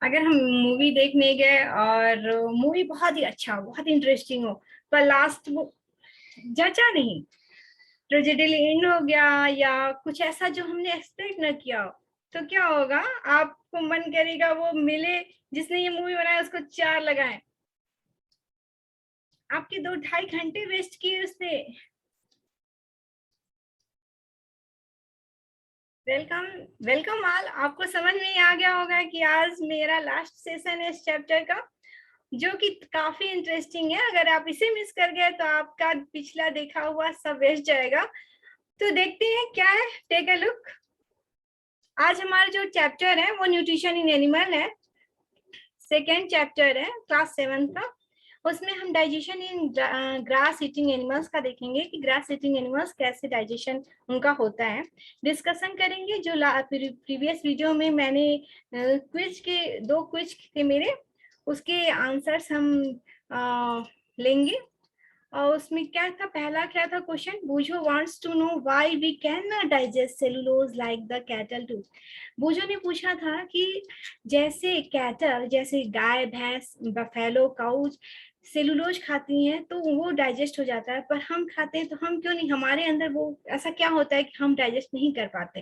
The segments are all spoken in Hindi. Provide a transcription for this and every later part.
अगर हम मूवी देखने गए और मूवी बहुत ही अच्छा हो, बहुत इंटरेस्टिंग हो, पर लास्ट वो जचा नहीं, ट्रेजेडिली एंड हो गया या कुछ ऐसा जो हमने एक्सपेक्ट न किया हो, तो क्या होगा? आपको मन करेगा वो मिले, जिसने ये मूवी बनाया उसको चार लगाए। आपके 2-2.5 घंटे वेस्ट किए उसने। वेलकम। Welcome all. आपको समझ में आ गया होगा कि आज मेरा लास्ट सेशन है इस चैप्टर का, जो कि काफी इंटरेस्टिंग है। अगर आप इसे मिस कर गए तो आपका पिछला देखा हुआ सब वेस्ट जाएगा। तो देखते हैं क्या है, टेक अ लुक। आज हमारा जो चैप्टर है वो न्यूट्रिशन इन एनिमल है, सेकेंड चैप्टर है क्लास 7 का। उसमें हम digestion in grass eating animals का देखेंगे कि ग्रास ईटिंग एनिमल्स कैसे डाइजेशन उनका होता है। डिस्कशन करेंगे जो प्रीवियस वीडियो में मैंने क्विज के 2 क्विज थे मेरे, उसके आंसर्स हम लेंगे। और उसमें क्या था, पहला क्या था question, Boojho wants to know why we can not digest cellulose like the cattle do. Boojho ने पूछा था कि जैसे कैटल, जैसे गाय भैंस बफेलो काउज सेलुलोज खाती हैं तो वो डाइजेस्ट हो जाता है, पर हम खाते हैं तो हम क्यों नहीं, हमारे अंदर वो ऐसा क्या होता है कि हम डाइजेस्ट नहीं कर पाते।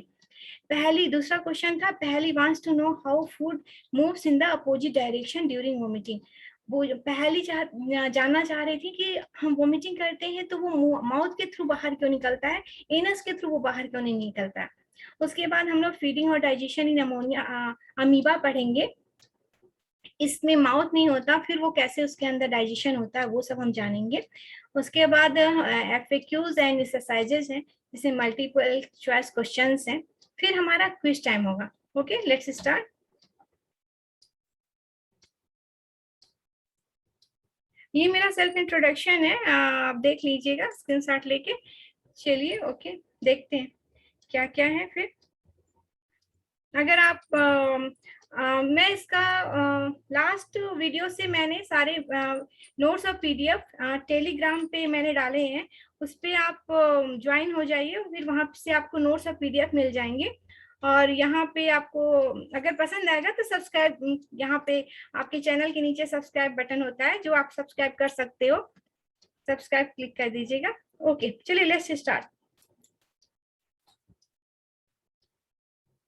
पहली दूसरा क्वेश्चन था, Paheli wants to know how food moves in the opposite direction during vomiting. वो पहली जानना चाह रही थी कि हम वोमिटिंग करते हैं तो वो माउथ के थ्रू बाहर क्यों निकलता है, एनस के थ्रू वो बाहर क्यों नहीं निकलता है। उसके बाद हम लोग फीडिंग और डाइजेशन इन अमोनिया अमीबा पढ़ेंगे। इसमें माउथ नहीं होता, फिर वो कैसे उसके अंदर डाइजेशन होता है वो सब हम जानेंगे। उसके बाद एफएक्यूज एंड एक्सरसाइजेस हैं, जिसे मल्टीपल चॉइस क्वेश्चंस हैं। फिर हमारा क्विज टाइम होगा। Okay, let's start. ये मेरा सेल्फ इंट्रोडक्शन है, आप देख लीजिएगा स्क्रीनशॉट लेके। चलिए ओके, देखते हैं क्या क्या है। फिर अगर आप मैं इसका लास्ट वीडियो से मैंने सारे नोट्स और पीडीएफ टेलीग्राम पे मैंने डाले हैं, उस पे आप ज्वाइन हो जाइए, फिर वहां से आपको नोट्स और पीडीएफ मिल जाएंगे। और यहाँ पे आपको अगर पसंद आएगा तो सब्सक्राइब, यहाँ पे आपके चैनल के नीचे सब्सक्राइब बटन होता है जो आप सब्सक्राइब कर सकते हो, सब्सक्राइब क्लिक कर दीजिएगा। ओके चलिए लेट्स स्टार्ट।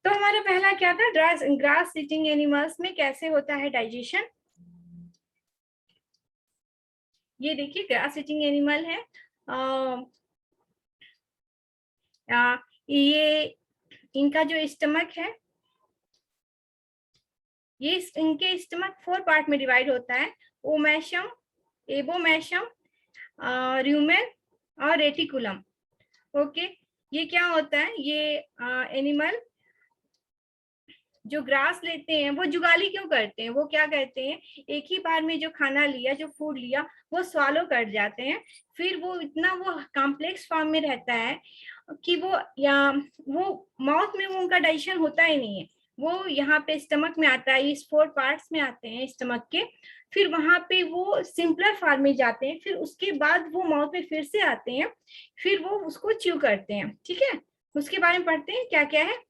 तो हमारा पहला क्या था, ग्रास ईटिंग एनिमल्स में कैसे होता है डाइजेशन। ये देखिए ग्रास ईटिंग एनिमल है। ये इनका जो स्टमक है, ये इनके स्टमक 4 पार्ट में डिवाइड होता है, ओमेशम, एबोमेशम, र्यूमेन और रेटिकुलम। ओके, ये क्या होता है, ये एनिमल जो ग्रास लेते हैं वो जुगाली क्यों करते हैं, वो क्या कहते हैं, एक ही बार में जो खाना लिया, जो फूड लिया वो स्वालो कर जाते हैं। फिर वो इतना वो कॉम्प्लेक्स फॉर्म में रहता है कि वो या वो माउथ में वो उनका डाइजेशन होता ही नहीं है। वो यहाँ पे स्टमक में आता है, इस 4 पार्ट्स में आते हैं स्टमक के, फिर वहां पे वो सिंपलर फॉर्म में जाते हैं, फिर उसके बाद वो माउथ में फिर से आते हैं, फिर वो उसको च्यू करते हैं। ठीक है, उसके बारे में पढ़ते हैं क्या क्या है।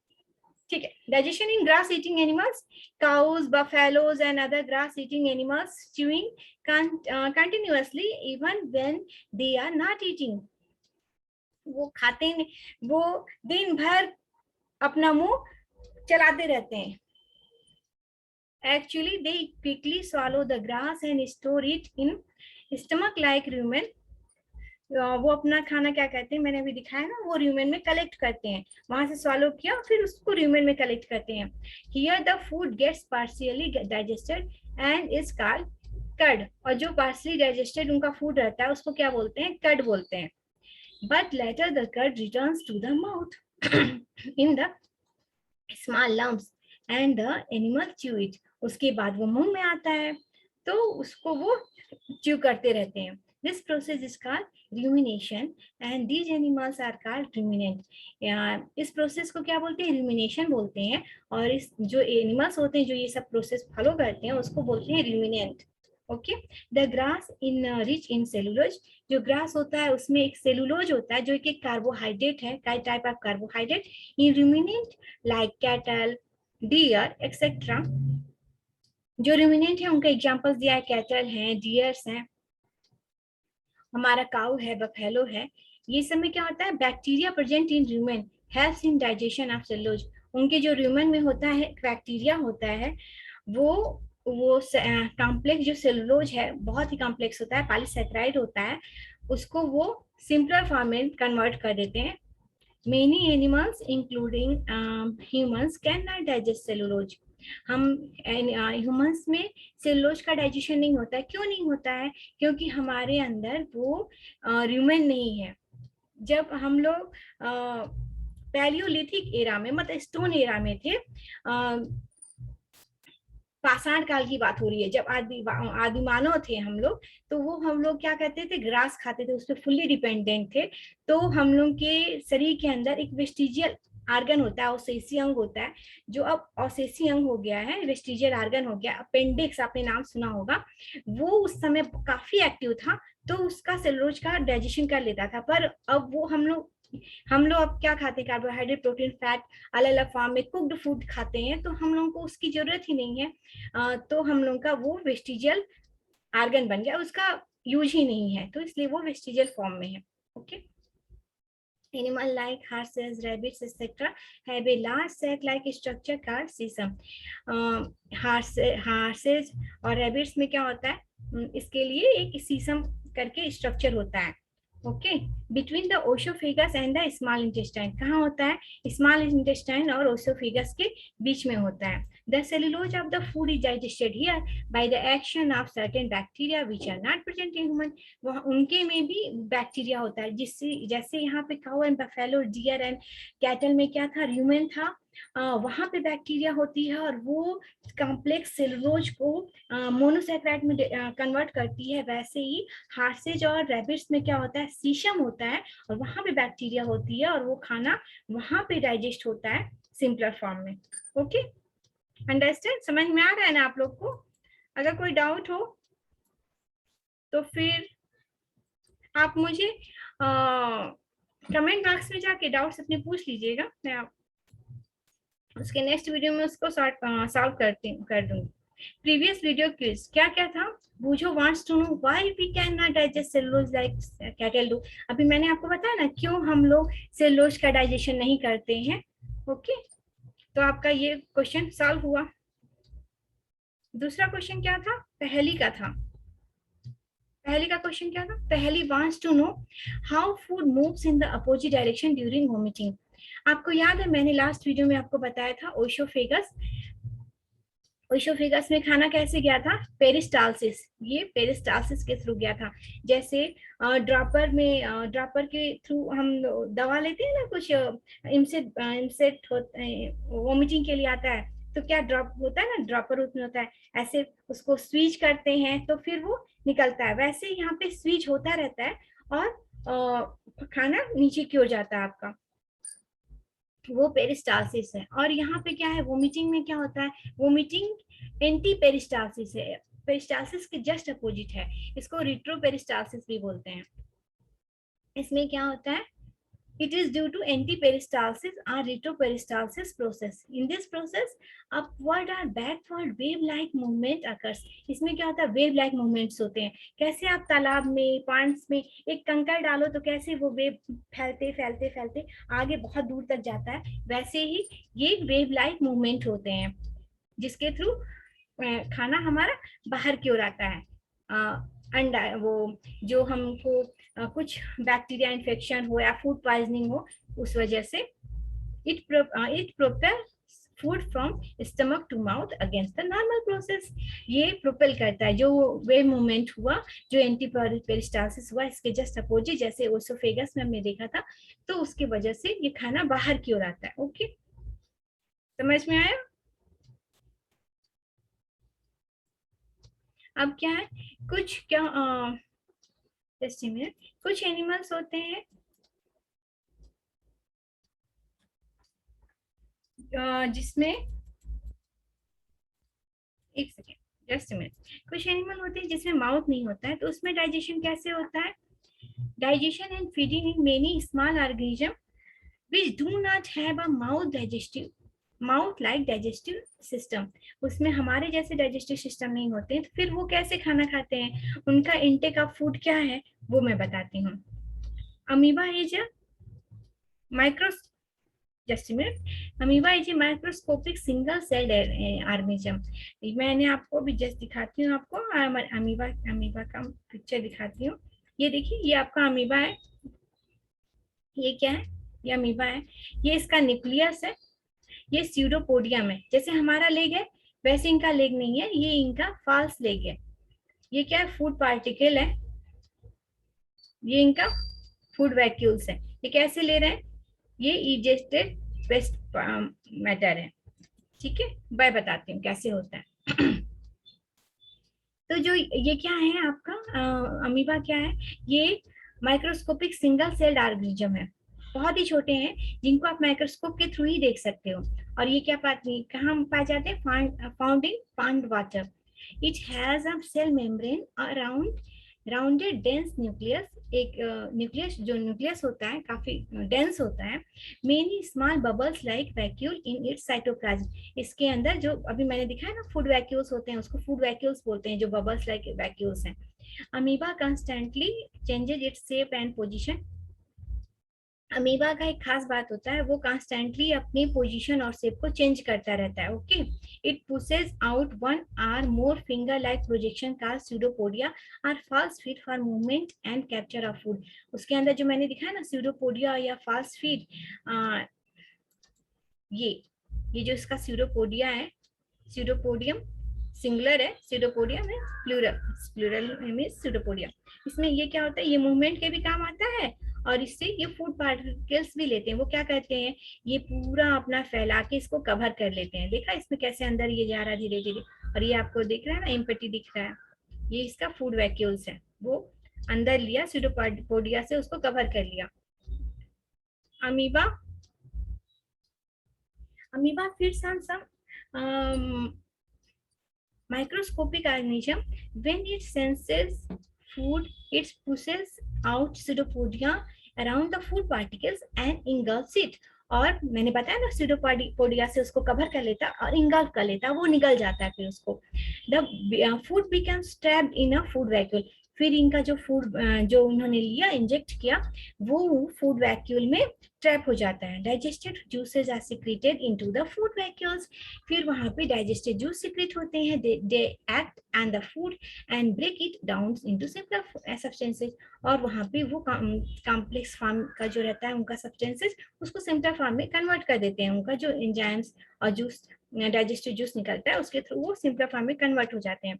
ठीक है, digestion in grass eating animals, cows buffaloes and other grass eating animals chewing continuously even when they are not eating। वो खाते नहीं, वो दिन भर अपना मुंह चलाते रहते हैं। Actually they quickly swallow the grass and store it in stomach like rumen। वो अपना खाना क्या कहते हैं, मैंने अभी दिखाया ना, वो र्यूमेन में कलेक्ट करते हैं, वहां से सॉलो किया फिर उसको र्यूमेन में कलेक्ट करते हैं। Here the food gets partially digested and is called curd. और जो पार्शियली डाइजेस्टेड उनका फूड रहता है उसको क्या बोलते हैं, कर्ड बोलते हैं। But later the curd returns to the mouth in the small lumps and the animal chew it. उसके बाद वो मुंह में आता है तो उसको वो च्यू करते रहते हैं। This process is called rumination and these animals are called ruminant। इस प्रोसेस को क्या बोलते हैं, rumination बोलते हैं। और इस जो एनिमल्स होते हैं जो ये सब प्रोसेस फॉलो करते हैं उसको बोलते हैं ruminant। Okay, the grass in rich in cellulose. जो ग्रास होता है उसमें एक सेलुलोज होता है जो एक कार्बोहाइड्रेट है, type of carbohydrate. In ruminant like cattle, deer, etc. जो रूमिनेंट है उनका एग्जांपल्स दिया है, कैटल हैं, डियर्स हैं, हमारा काऊ है, बफेलो है। ये सब में क्या होता है, bacteria present in rumen helps in digestion of cellulose. उनके जो रूमेन में होता है बैक्टीरिया होता है, वो कॉम्प्लेक्स जो सेलुलोज है बहुत ही कॉम्प्लेक्स होता है, पॉलीसेकेराइड होता है, उसको वो सिंपलर फॉर्म में कन्वर्ट कर देते हैं। Many animals, including humans, cannot digest cellulose. हम ह्यूमंस में सेलुलोज का डाइजेशन नहीं होता है। क्यों नहीं होता है? क्योंकि हमारे अंदर वो र्यूमेन नहीं है। जब हम लोग पैलियोलिथिक एरा में, मतलब स्टोन एरा में थे, पाषाण काल की बात हो रही है, जब आदि मानव थे हम लोग, तो वो हम लोग क्या करते थे, ग्रास खाते थे, उस पर फुल्ली डिपेंडेंट थे। तो हम लोग के शरीर के अंदर एक वेस्टिजियल आर्गन होता है, ऑसेसी अंग होता है, जो अब ऑसेसी अंग हो गया है, वेस्टिजियल आर्गन हो गया। अपेंडिक्स आपने नाम सुना होगा, वो उस समय काफी एक्टिव था, तो उसका सेलुलोज का डाइजेशन कर लेता था। पर अब वो हम लोग अब क्या खाते हैं, कार्बोहाइड्रेट, प्रोटीन, फैट, अलग अलग फॉर्म में कुक्ड फूड खाते हैं, तो हम लोगों को उसकी जरूरत ही नहीं है। तो हम लोगों का वो वेस्टिजियल आर्गन बन गया, उसका यूज ही नहीं है, तो इसलिए वो वेस्टिजियल फॉर्म में है। Okay. Animal like horses, rabbits, etc. have a large sac-like structure called cecum. Horses और rabbits में क्या होता है, इसके लिए एक सीसम करके स्ट्रक्चर होता है। Okay, between the oesophagus and the small intestine, कहाँ होता है, स्मॉल इंटेस्टाइन और ओसोफेगस के बीच में होता है। The cellulose of the food is digested here by the action of certain bacteria which are not present in human. वह उनके में भी बैक्टीरिया होता है, जिससे जैसे यहाँ पे cow and buffalo, deer and cattle में क्या था, र्यूमेन था, वहां पे बैक्टीरिया होती है, और वो कॉम्प्लेक्स सेलुलोज को मोनोसैकेराइड में कन्वर्ट करती है। वैसे ही हार्सेज और रैबिट्स में क्या होता है, सीशम होता है, और वहां पे बैक्टीरिया होती है, और वो खाना वहां पे डाइजेस्ट होता है सिंपलर फॉर्म में। ओके, अंडरस्टैंड, समझ में आ रहा है ना आप लोग को? अगर कोई डाउट हो तो फिर आप मुझे कमेंट बॉक्स में जाके डाउट्स अपने पूछ लीजिएगा, मैं उसके नेक्स्ट वीडियो में उसको सॉल्व कर दूंगी। प्रीवियस वीडियो क्विज क्या क्या था, Boojho wants to know why we can not digest cellulose like cattle do. अभी मैंने आपको बताया ना क्यों हम लोग सेलुलोज का डाइजेशन नहीं करते हैं। ओके, तो आपका ये क्वेश्चन सॉल्व हुआ। दूसरा क्वेश्चन क्या था, पहली का था, पहली का क्वेश्चन क्या था, Paheli wants to know how food moves in the opposite direction during vomiting. आपको याद है मैंने लास्ट वीडियो में आपको बताया था, ओशोफेगस, ओशोफेगस में खाना कैसे गया था, पेरिस्टालसिस, ये पेरिस्टालसिस के थ्रू गया था। जैसे ड्रॉपर में, ड्रॉपर के थ्रू हम दवा लेते हैं ना, कुछ इमसेट वोमिटिंग के लिए आता है, तो क्या ड्रॉप होता है ना, ड्रॉपर उसमें होता है, ऐसे उसको स्वीच करते हैं तो फिर वो निकलता है। वैसे यहाँ पे स्वीच होता रहता है, और खाना नीचे की ओर जाता है आपका, वो पेरिस्टालसिस है। और यहाँ पे क्या है, वोमिटिंग में क्या होता है, वोमिटिंग एंटी पेरिस्टालसिस है, पेरिस्टालसिस के जस्ट अपोजिट है, इसको रिट्रो पेरिस्टालसिस भी बोलते हैं। इसमें क्या होता है, it is due to antiperistalsis or retroperistalsis process. In this process upward or backward wave like movement occurs. इसमें क्या होता है, वेव लाइक मूवमेंट्स होते हैं। कैसे आप तालाब में, पॉन्ड्स में एक कंकड़ डालो तो कैसे वो वेव फैलते फैलते फैलते आगे बहुत दूर तक जाता है, वैसे ही ये वेव लाइक मूवमेंट होते हैं, जिसके थ्रू खाना हमारा बाहर की ओर आता है। अंडा वो जो हमको कुछ बैक्टीरिया इन्फेक्शन हो या फूड पॉइजनिंग हो, उस वजह से it propel food from stomach to mouth against the normal process. ये प्रोपेल करता है, जो वेव मूवमेंट हुआ, जो एंटी पेरिस्टालसिस हुआ, इसके जस्ट अपोजिट, जैसे ओसोफेगस में हमने देखा था, तो उसकी वजह से ये खाना बाहर की ओर आता है। ओके, समझ में आया? अब क्या है, कुछ क्या जस्ट मिनट, कुछ एनिमल्स होते हैं जिसमें, एक सेकेंड जस्ट मिनट, कुछ एनिमल होते हैं जिसमें माउथ नहीं होता है, तो उसमें डाइजेशन कैसे होता है, digestion and feeding in many small organism which do not have a mouth digestive mouth like digestive system, उसमें हमारे जैसे डाइजेस्टिव सिस्टम नहीं होते हैं, तो फिर वो कैसे खाना खाते हैं, उनका इंटेक ऑफ फूड क्या है वो मैं बताती हूँ। Amoeba is micros just a minute, amoeba is a microscopic single celled organism. मैंने आपको भी जस्ट दिखाती हूँ, आपको अमीबा अमीबा का पिक्चर दिखाती हूँ। ये देखिए, ये आपका अमीबा है, ये क्या है, ये अमीबा है, ये इसका न्यूक्लियस है, ये स्यूडोपोडियम है। जैसे हमारा लेग है वैसे इनका लेग नहीं है, ये इनका फाल्स लेग है। ये क्या है, फूड पार्टिकल है, ये इनका फूड वैक्यूल्स है। ये कैसे ले रहे हैं, ये इजेस्टेड वेस्ट मैटर है। ठीक है, मैं बताती हूँ कैसे होता है। तो जो ये क्या है आपका अमीबा क्या है, ये माइक्रोस्कोपिक सिंगल सेल्ड ऑर्गेनिज्म है, बहुत ही छोटे हैं जिनको आप माइक्रोस्कोप के थ्रू ही देख सकते हो। और ये क्या पाते, कहाँ पाए जाते हैं, found in pond water. It has a cell membrane around rounded dense nucleus, एक न्यूक्लियस जो न्यूक्लियस होता है काफी डेंस होता है। Many small bubbles like vacuole in its cytoplasm, इसके अंदर जो अभी मैंने दिखाया ना फूड वैक्यूल्स होते हैं, उसको फूड वैक्यूल्स बोलते हैं, जो बबल्स लाइक वैक्यूल्स हैं। Amoeba constantly changes its shape and position. Amoeba का एक खास बात होता है, वो कॉन्स्टेंटली अपनी पोजीशन और शेप को चेंज करता रहता है। Okay, it pushes out one or more finger like projection का pseudopodia or false feet for movement and capture of food. उसके अंदर जो मैंने दिखाया ना स्यूडोपोडिया या फॉल्स फीट, ये जो इसका स्यूडोपोडिया है, स्यूडोपोडियम सिंगुलर है, स्यूडोपोडियम है प्लूरल, प्लूरल मींस स्यूडोपोडिया। इसमें ये क्या होता है, ये मूवमेंट के भी काम आता है और इससे ये फूड पार्टिकल्स भी लेते हैं। वो क्या करते हैं, ये पूरा अपना फैला के इसको कवर कर लेते हैं। देखा इसमें कैसे अंदर ये जा रहा है धीरे धीरे, और ये आपको दिख रहा है ना एम्पटी दिख रहा है, ये इसका फूड वैक्यूल्स है, वो अंदर लिया स्यूडोपोडिया से, उसको कवर कर लिया। Amoeba amoeba feeds on some microscopic organism. When it senses food, it pushes out pseudopodia around the food particles and engulfs it. और मैंने बताया ना स्यूडोपोडिया से उसको कवर कर लेता और इंगल्फ कर लेता, वो निगल जाता है फिर उसको। The food becomes trapped in a food vacuole, फिर इनका जो फूड जो उन्होंने लिया इंजेक्ट किया वो फूड वैक्यूल में ट्रैप हो जाता है। Digested juices are secreted into the food vacuoles, फिर वहां पे डाइजेस्टेड जूस सिक्रेट होते हैं, they act and the food and break it down into simpler substances, और वहां पे वो कॉम्प्लेक्स फॉर्म का जो रहता है उनका सब्सटेंसेस उसको सिंपलर फॉर्म में कन्वर्ट कर देते हैं। उनका जो एंजाइम्स और जूस डाइजेस्टिव जूस निकलता है उसके थ्रू वो सिंपलर फॉर्म में कन्वर्ट हो जाते हैं।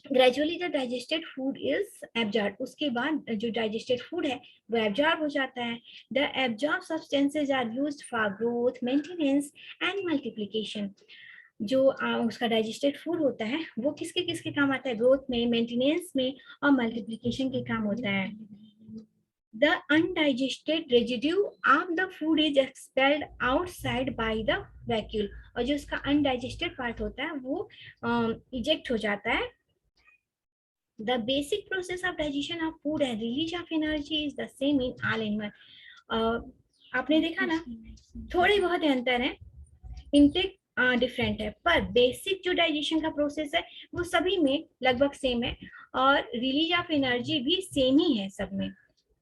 Gradually the digested food is absorb, उसके बाद जो डाइजेस्टेड फूड है वो एब्जॉर्ब हो जाता है। The absorb substances are used for growth, maintenance and multiplication. जो उसका डाइजेस्टेड फूड होता है वो किसके किसके काम आता है, ग्रोथ में, मेंटेनेंस में और मल्टीप्लिकेशन के काम होता है। The undigested residue of the food is expelled outside by the vacuole, और जो उसका undigested part होता है वो इजेक्ट हो जाता है। The basic process of digestion of food and release of energy is the same in all animal. आपने देखा ना थोड़े बहुत अंतर है, इंटेक डिफरेंट है, पर बेसिक जो डाइजेशन का प्रोसेस है वो सभी में लगभग सेम है, और रिलीज ऑफ एनर्जी भी सेम ही है सब में।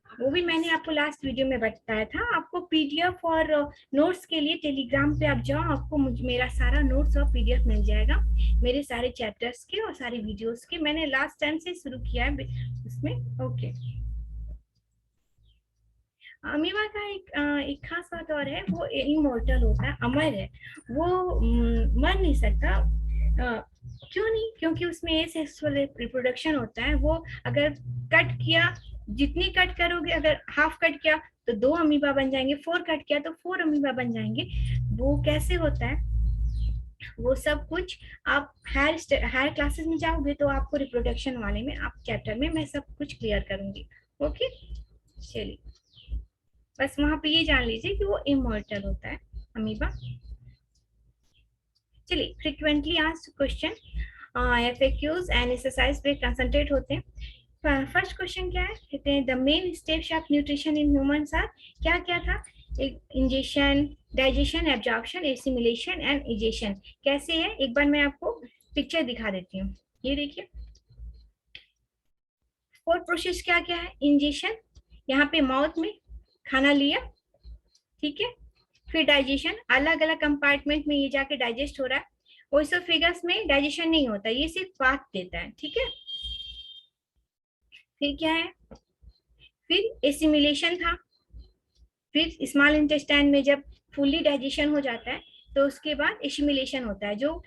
वो भी मैंने आपको लास्ट वीडियो में बताया था। आपको पीडीएफ और नोट्स के लिए टेलीग्राम पे आप जाओ, आपको मेरा सारा नोट्स और पीडीएफ मिल जाएगा, मेरे सारे चैप्टर्स के और सारे वीडियोस के। मैंने लास्ट टाइम से शुरू किया है उसमें। ओके, अमीबा का एक खास बात और है, वो इमोर्टल होता है, अमर है, वो मर नहीं सकता। क्यों नहीं, क्योंकि उसमें एसेक्सुअल रिप्रोडक्शन होता है। वो अगर कट किया, जितनी कट करोगे, अगर हाफ कट किया तो 2 अमीबा बन जाएंगे, 4 कट किया तो 4 अमीबा बन जाएंगे। वो कैसे होता है, वो सब कुछ आप हायर क्लासेस में जाओगे तो आपको रिप्रोडक्शन वाले में आप चैप्टर में मैं सब कुछ क्लियर करूंगी। ओके, चलिए बस वहां पे ये जान लीजिए कि वो इमॉर्टल होता है अमीबा। चलिए, frequently asked question, FAQs and exercise पे कंसंट्रेट होते हैं। फर्स्ट क्वेश्चन क्या है, कहते हैं the main steps of nutrition in humans are, क्या क्या था, एक ingestion, digestion, absorption, assimilation and egestion कैसे है, एक बार मैं आपको पिक्चर दिखा देती हूँ। ये देखिए, फोर प्रोसेस क्या क्या है। इंजेशन, यहाँ पे माउथ में खाना लिया, ठीक है। फिर डाइजेशन, अलग अलग कंपार्टमेंट में ये जाके डाइजेस्ट हो रहा है। ओइसोफेगस में डाइजेशन नहीं होता, ये सिर्फ बात देता है, ठीक है। फिर क्या है, फिर एसिमिलेशन था। फिर स्मॉल इंटेस्टाइन में जब फुल्ली डाइजेशन हो जाता है तो उसके बाद एसिमिलेशन होता है, जो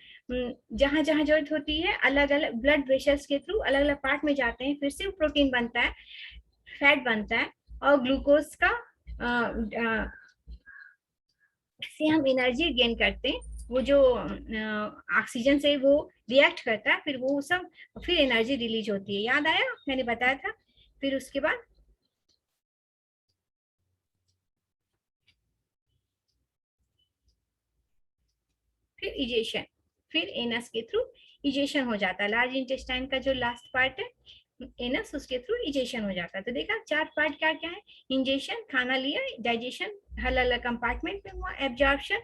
जहां जहां जरूरत होती है अलग अलग ब्लड वेसल्स के थ्रू अलग अलग पार्ट में जाते हैं, फिर से प्रोटीन बनता है, फैट बनता है, और ग्लूकोज का से हम एनर्जी गेन करते हैं। वो जो ऑक्सीजन से वो रिएक्ट करता है, फिर वो सब, फिर एनर्जी रिलीज होती है। याद आया, मैंने बताया था। फिर उसके बाद फिर इजेशन, फिर एनस के थ्रू इजेशन हो जाता है। लार्ज इंटेस्टाइन का जो लास्ट पार्ट है एनस, उसके थ्रू इजेशन हो जाता है। तो देखा चार पार्ट क्या क्या है। इंजेशन, खाना लिया, डाइजेशन अलग अलग कंपार्टमेंट में हुआ, एब्जॉर्प्शन,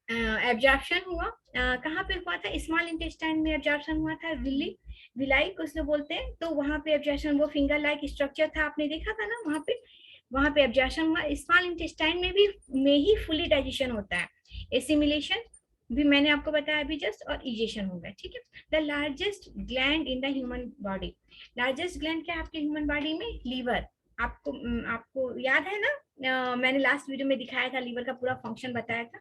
एब्जॉर्प्शन हुआ कहाँ पे हुआ था, स्मॉल इंटेस्टाइन में एब्जॉर्प्शन हुआ था, विली विलाई कुछ लोग बोलते हैं, तो वहां पे एब्जॉर्प्शन, वो फिंगर लाइक स्ट्रक्चर था, आपने देखा था ना, वहां पे एब्जॉर्प्शन हुआ। स्मॉल इंटेस्टाइन में ही फुली डाइजेशन होता है। एसिमिलेशन भी मैंने आपको बताया अभी जस्ट, और इजेशन हो गया, ठीक है। The largest gland in the human body, largest gland क्या है आपके ह्यूमन बॉडी में, लीवर। आपको याद है ना, मैंने लास्ट वीडियो में दिखाया था, लीवर का पूरा फंक्शन बताया था।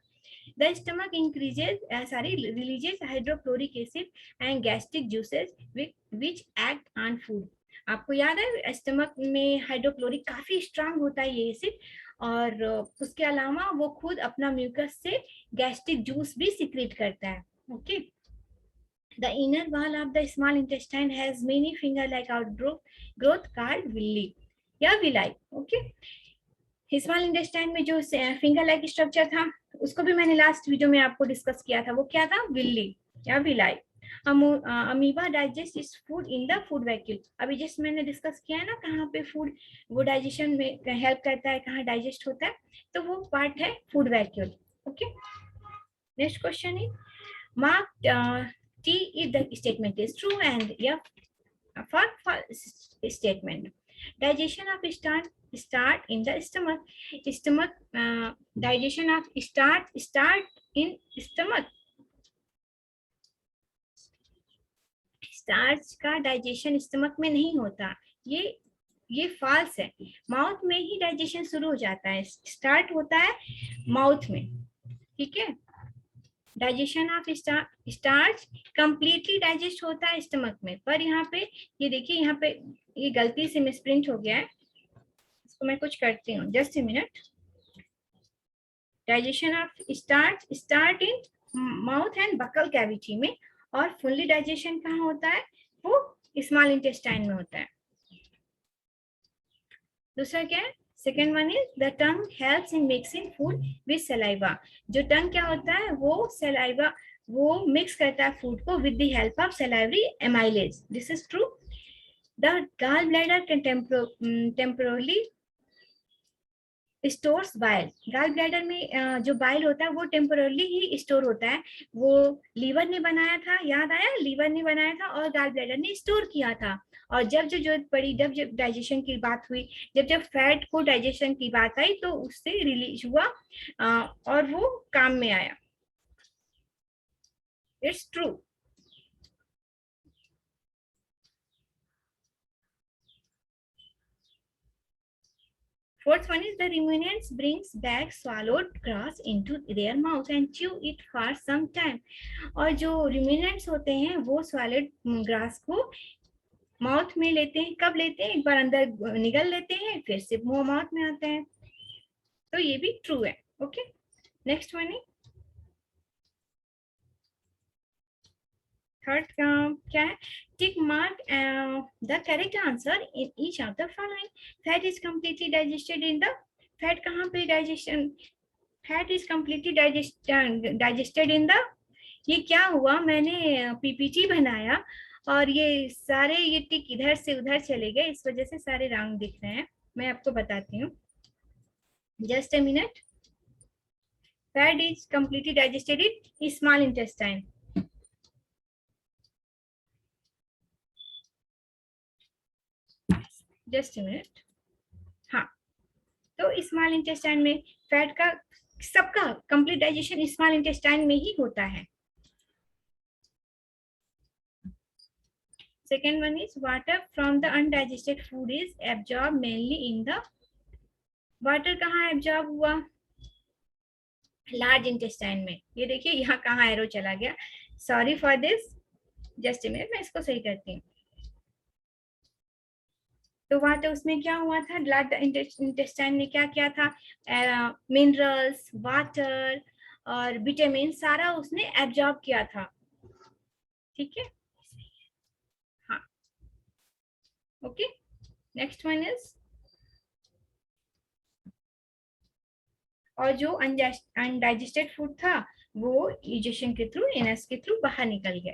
The stomach releases hydrochloric acid and gastric juices which act on food. आपको याद है स्टमक में हाइड्रोक्लोरिक काफी स्ट्रांग होता है ये एसिड, और उसके अलावा वो खुद अपना म्यूकस से गैस्ट्रिक जूस भी सिक्रेट करता है, okay. The inner wall of the small intestine has many finger-like outgrowth called villi या villi, okay. स्मॉल इंटेस्टाइन में जो फिंगर लाइक स्ट्रक्चर था उसको भी मैंने लास्ट वीडियो में आपको डिस्कस किया था, वो क्या था, विल्ली या villi. Amoeba digest is food in the food vacuole, अभी जस्ट मैंने डिस्कस किया है ना, कहाँ पे फूड वो डाइजेशन में हेल्प करता है, कहाँ डाइजेस्ट होता है, तो वो पार्ट है food vacuole, okay. Next question है, mark T if the statement is true and या false statement. Digestion of start in the stomach digestion of start in stomach, starch का डाइजेशन स्टमक में नहीं होता, ये फॉल्स है। माउथ में ही डाइजेशन शुरू हो जाता है, स्टार्ट होता है माउथ में, ठीक है। Digestion of starch completely digest होता है स्टमक में, पर यहाँ पे ये देखिए, यहाँ पे ये गलती से मिसप्रिंट हो गया है, इसको मैं कुछ करती हूँ, just a minute. Digestion of start in mouth and buccal cavity में, और फुल्ली डाइजेशन कहाँ होता है, वो स्मॉल इंटेस्टाइन में होता है। दूसरा क्या है, second one is the tongue helps in mixing food with saliva, जो टंग क्या होता है, वो सलाइवा वो मिक्स करता है फूड को with the help of salivary amylase, this is true. The gall bladder can temporarily stores bile, gall bladder में जो बाइल होता है वो टेम्पोरली ही स्टोर होता है, वो लीवर ने बनाया था, याद आया, लीवर ने बनाया था और गॉल ब्लैडर ने स्टोर किया था। और जब जो जरूरत पड़ी, जब जब डाइजेशन की बात हुई, जब जब फैट को डाइजेशन की बात आई, तो उससे रिलीज हुआ और वो काम में आया, it's true. Fourth one is the ruminants brings back swallowed grass into their mouth and chew it for some time. और जो ruminants होते हैं वो swallowed grass को माउथ में लेते हैं, कब लेते हैं, एक बार अंदर निगल लेते हैं, फिर से वो माउथ में आता है, तो ये भी ट्रू है, ओके। नेक्स्ट वन है थर्ड क्या है, tick mark the correct answer in each of the following. Fat is completely digested in the, fat कहाँ पे digestion, fat is completely digested in the, ये क्या हुआ, मैंने पीपीटी बनाया और ये सारे ये टिक इधर से उधर चले गए, इस वजह से सारे रंग दिख रहे हैं, मैं आपको बताती हूँ। Just a minute. Fat is completely digested in small intestine. Just a minute. हाँ, तो स्मॉल इंटेस्टाइन में फैट का सबका कंप्लीट डाइजेशन स्मॉल इंटेस्टाइन में ही होता है. Second one is water from the undigested food is absorbed mainly in the. Water कहाँ एब्जॉर्ब हुआ? लार्ज इंटेस्टाइन में. ये देखिए यहाँ कहाँ एरो चला गया. Sorry for this. Just minute, मैं इसको सही करती हूँ. तो वाटर उसमें क्या हुआ था? लार्ज इंटेस्टाइन में क्या क्या था? मिनरल्स, वाटर और विटामिन सारा उसने एब्जॉर्ब किया था. ठीक है. हाँ. ओके. नेक्स्ट वन इज, और जो अनडाइजेस्टेड फूड था वो इजेशन के थ्रू, एनएस के थ्रू बाहर निकल गया.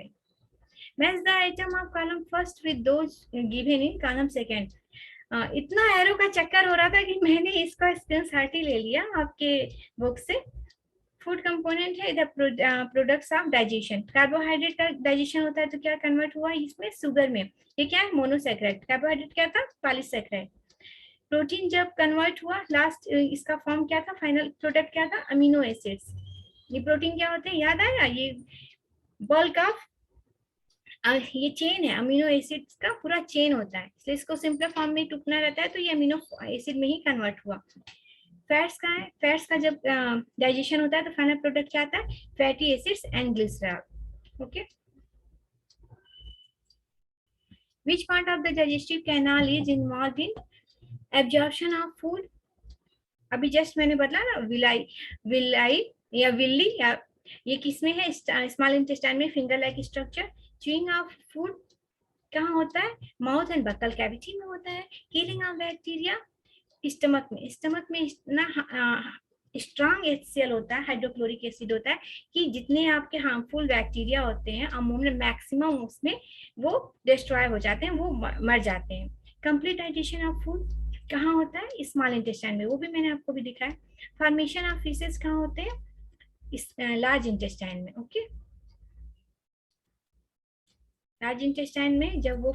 Match the item of column first with those given in column second. इतना एरो का चक्कर हो रहा था कि मैंने इसका स्क्रीनशॉट ही ले लिया आपके बुक से. फूड कंपोनेंट है the products of digestion. Carbohydrate का डाइजेशन होता है तो क्या कन्वर्ट हुआ इसमें? शुगर में. ये क्या है? मोनोसैकेराइड. कार्बोहाइड्रेट क्या था? पॉलीसैकेराइड. प्रोटीन जब कन्वर्ट हुआ, लास्ट इसका फॉर्म क्या था? फाइनल प्रोडक्ट क्या था? Amino acids. ये प्रोटीन क्या होते हैं? याद आया? ये बल्क ऑफ, ये चेन है. अमीनो एसिड्स का पूरा चेन होता है, इसलिए इसको सिंपल फॉर्म में टुकना रहता है, तो ये अमीनो एसिड में ही कन्वर्ट हुआ. फैट्स का है. फैट्स का जब डाइजेशन होता है तो फाइनल प्रोडक्ट क्या आता है? Fatty acids and glycerol. Okay. Which part of the digestive canal is involved in absorption of food? अभी जस्ट मैंने बता ना, विलाई विलाई या विल्ली, या ये किसमें है? स्मॉल इंटेस्टाइन में. Finger like structure. Chewing of food कहाँ होता है? माउथ एंड बकल कैविटी में होता है. किलिंग ऑफ बैक्टीरिया स्टमक में. स्टमक में इतना स्ट्रॉन्ग HCl होता है, हाइड्रोक्लोरिक एसिड होता है, कि जितने आपके हार्मफुल बैक्टीरिया होते हैं अमूमन मैक्सिमम उसमें वो डिस्ट्रॉय हो जाते हैं, वो मर जाते हैं. कंप्लीट डाइजेशन ऑफ फूड कहाँ होता है? स्मॉल इंटेस्टाइन में. वो भी मैंने आपको भी दिखाया. फॉर्मेशन ऑफ फीसेस कहाँ होते हैं? लार्ज इंटेस्टाइन में. ओके. लार्ज इंटेस्टाइन में जब वो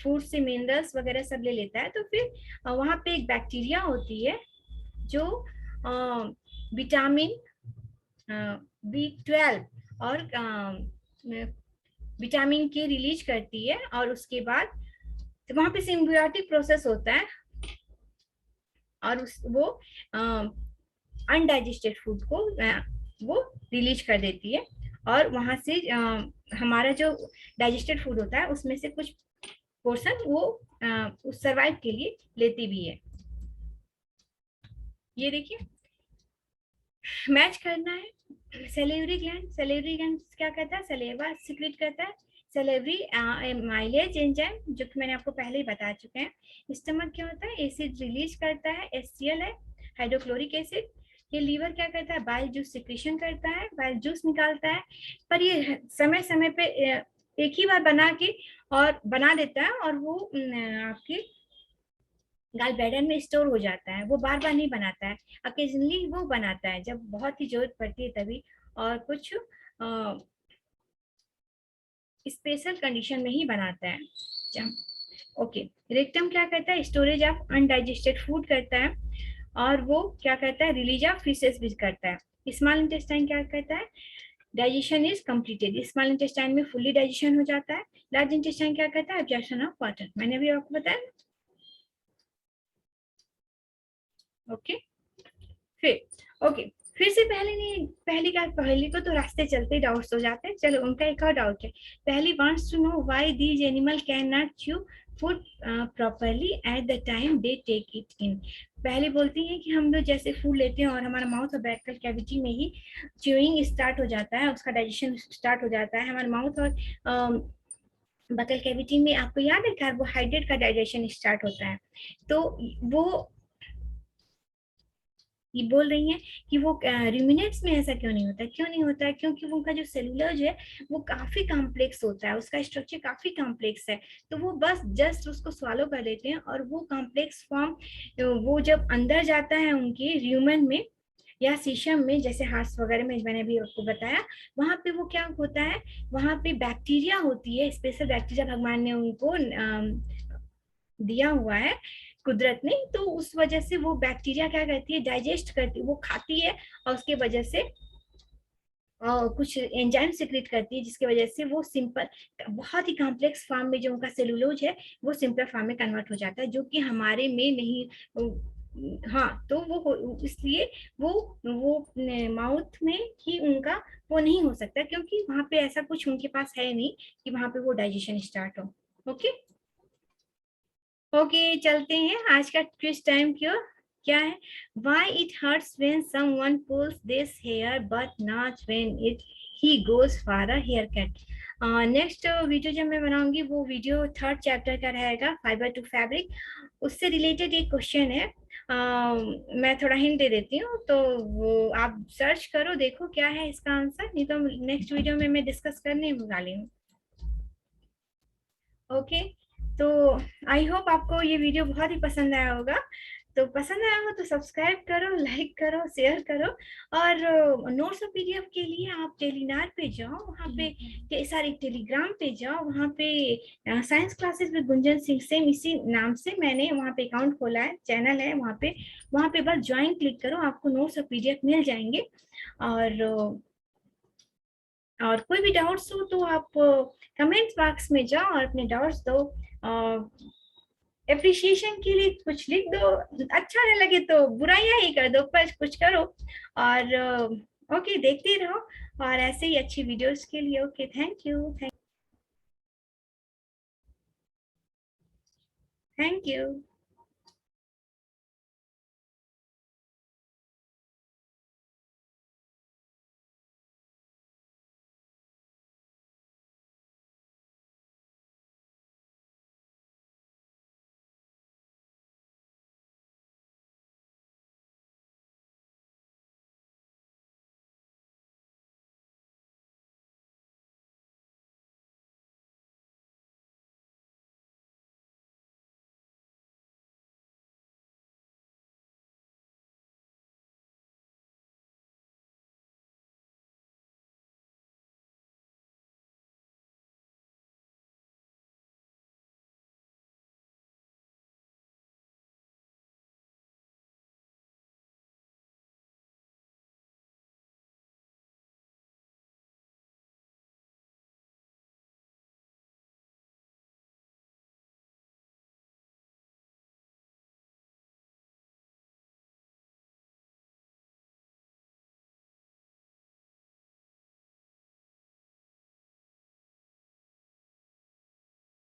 फूड से मिनरल्स वगैरह सब ले लेता है, तो फिर वहां पे एक बैक्टीरिया होती है जो विटामिन B12 और विटामिन के रिलीज करती है, और उसके बाद वहां पे सिम्बियोटिक प्रोसेस होता है, और वो अनडाइजेस्टेड फूड को वो रिलीज कर देती है, और वहां से हमारा जो डाइजेस्टेड फूड होता है उसमें से कुछ पोर्शन वो उस सर्वाइव के लिए लेती भी है. ये देखिए मैच करना है. सेलेवरी ग्लैंड क्या कहता है? सलेवा सिक्रेट करता है. सेलेवरी माइलेज एंजाइम, जो कि मैंने आपको पहले ही बता चुके हैं. स्टमक क्या होता है? एसिड रिलीज करता है. HCl है, हाइड्रोक्लोरिक एसिड. ये लीवर क्या करता है? बाइल जूस सिक्रेशन करता है, बाइल जूस निकालता है. पर ये समय समय पे एक ही बार बना के और बना देता है, और वो आपके गाल ब्लैडर में स्टोर हो जाता है. वो बार बार नहीं बनाता है, अकेजनली वो बनाता है जब बहुत ही जरूरत पड़ती है तभी, और कुछ स्पेशल कंडीशन में ही बनाता है. ओके. रेक्टम क्या करता है? स्टोरेज ऑफ अनडाइजेस्टेड फूड करता है, और वो क्या करता है? रिलीज ऑफ फीसेस भी करता है. स्मॉल इंटेस्टाइन क्या करता है? Digestion is completed. Small intestine में फुल्ली डाइजेशन हो जाता है. लार्ज इंटेस्टाइन क्या करता है? Absorption of water. मैंने अभी आपको बताया. ओके. फिर से पहली को तो रास्ते चलते डाउट्स हो जाते हैं. चलो उनका एक और डाउट है. पहली wants to know why these animal can not chew food properly at the time they take it in. पहले बोलती है कि हम लोग जैसे फूड लेते हैं और हमारा माउथ और बैकल कैविटी में ही च्यूइंग स्टार्ट हो जाता है, उसका डाइजेशन स्टार्ट हो जाता है. हमारे माउथ और बकल कैविटी में आपको याद है कार्बोहाइड्रेट का डाइजेशन स्टार्ट होता है. तो वो ये बोल रही हैं कि वो रूमिनेट्स में ऐसा क्यों नहीं होता है, क्यों नहीं होता है, क्योंकि उनका जो सेलुलोज है वो काफी कॉम्प्लेक्स होता है, उसका स्ट्रक्चर काफी कॉम्प्लेक्स है। तो वो बस जस्ट उसको स्वालो कर लेते हैं और वो कॉम्प्लेक्स फॉर्म वो जब अंदर जाता है उनकी ह्यूमन में या शीशम में, जैसे हार्स वगैरह में मैंने भी आपको बताया, वहां पे वो क्या होता है, वहां पे बैक्टीरिया होती है, स्पेशल बैक्टीरिया भगवान ने उनको दिया हुआ है कुदरत ने। तो उस वजह से वो बैक्टीरिया क्या करती है, डाइजेस्ट करती है, वो खाती है और उसके वजह से कुछ एंजाइम सिक्रेट करती है, जिसकी वजह से वो सिंपल, बहुत ही कॉम्प्लेक्स फॉर्म में जो उनका सेलुलोज है वो सिंपल फॉर्म में कन्वर्ट हो जाता है, जो कि हमारे में नहीं। हाँ, तो इसलिए वो माउथ में ही उनका वो नहीं हो सकता, क्योंकि वहां पे ऐसा कुछ उनके पास है नहीं कि वहां पे वो डाइजेशन स्टार्ट हो। ओके, ओके, चलते हैं। आज का क्विज टाइम क्यों क्या है, why it hurts when someone pulls this hair but not when he goes for a haircut। Next video जब मैं बनाऊंगी वो वीडियो थर्ड चैप्टर का रहेगा, फाइबर टू फैब्रिक। उससे रिलेटेड एक क्वेश्चन है, मैं थोड़ा हिंट दे देती हूँ, तो वो आप सर्च करो, देखो क्या है इसका आंसर, नहीं तो नेक्स्ट वीडियो में मैं डिस्कस करने वाली हूँ। ओके, तो आई होप आपको ये वीडियो बहुत ही पसंद आया होगा। तो पसंद आया हो तो सब्सक्राइब करो, लाइक करो, शेयर करो। और नोट्स और पीडीएफ के लिए आप टेलीनार पे जाओ, वहाँ पे सारी टेलीग्राम पे जाओ, वहाँ पे साइंस क्लासेस में गुंजन सिंह, सेम इसी नाम से मैंने वहाँ पे अकाउंट खोला है, चैनल है वहाँ पे बस ज्वाइन क्लिक करो, आपको नोट्स और पीडीएफ मिल जाएंगे। और कोई भी डाउट्स हो तो आप कमेंट बॉक्स में जाओ और अपने डाउट्स दो। एप्रिशिएशन के लिए कुछ लिख दो, अच्छा नहीं लगे तो बुराइयां ही कर दो, पर कुछ करो। और ओके, देखते रहो और ऐसे ही अच्छी वीडियोस के लिए। Okay, thank you.